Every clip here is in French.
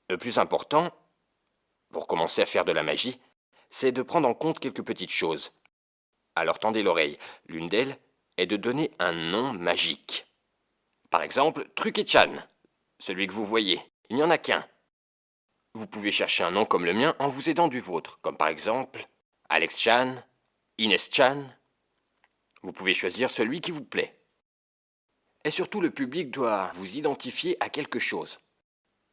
Le plus important, pour commencer à faire de la magie, c'est de prendre en compte quelques petites choses. Alors tendez l'oreille. L'une d'elles est de donner un nom magique. Par exemple, Truc-et-Chan, celui que vous voyez. Il n'y en a qu'un. Vous pouvez chercher un nom comme le mien en vous aidant du vôtre, comme par exemple Alex Chan, Inès Chan. Vous pouvez choisir celui qui vous plaît. Et surtout, le public doit vous identifier à quelque chose.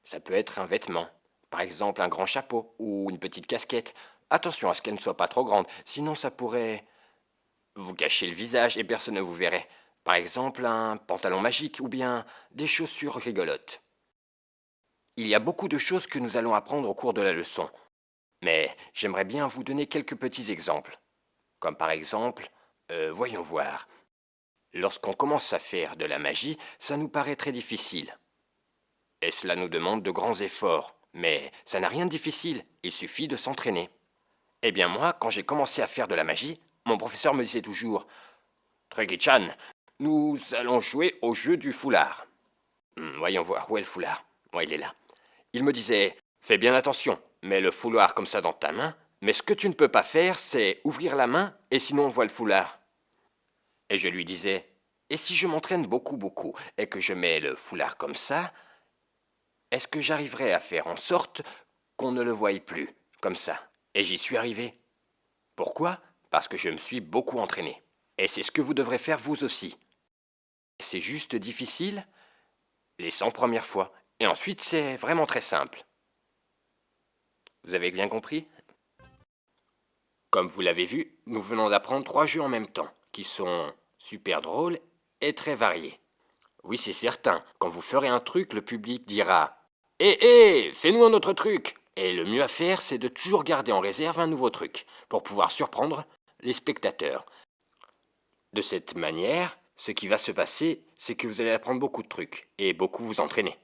Ça peut être un vêtement, par exemple un grand chapeau ou une petite casquette. Attention à ce qu'elle ne soit pas trop grande, sinon ça pourrait vous cacher le visage et personne ne vous verrait. Par exemple un pantalon magique ou bien des chaussures rigolotes. Il y a beaucoup de choses que nous allons apprendre au cours de la leçon, mais j'aimerais bien vous donner quelques petits exemples. Comme par exemple, voyons voir. Lorsqu'on commence à faire de la magie, ça nous paraît très difficile. Et cela nous demande de grands efforts. Mais ça n'a rien de difficile, il suffit de s'entraîner. Eh bien moi, quand j'ai commencé à faire de la magie, mon professeur me disait toujours Truki-chan, nous allons jouer au jeu du foulard. Voyons voir, où est le foulard? Ouais, il est là. Il me disait fais bien attention, mets le foulard comme ça dans ta main, mais ce que tu ne peux pas faire, c'est ouvrir la main et sinon on voit le foulard. Et je lui disais et si je m'entraîne beaucoup et que je mets le foulard comme ça, est-ce que j'arriverai à faire en sorte qu'on ne le voie plus, comme ça? Et j'y suis arrivé. Pourquoi? Parce que je me suis beaucoup entraîné. Et c'est ce que vous devrez faire vous aussi. C'est juste difficile les 100 premières fois. Et ensuite, c'est vraiment très simple. Vous avez bien compris? Comme vous l'avez vu, nous venons d'apprendre 3 jeux en même temps, qui sont super drôles et très variés. Oui, c'est certain, quand vous ferez un truc, le public dira fais-nous un autre truc. Et le mieux à faire, c'est de toujours garder en réserve un nouveau truc, pour pouvoir surprendre les spectateurs. De cette manière, ce qui va se passer, c'est que vous allez apprendre beaucoup de trucs, et beaucoup vous entraîner.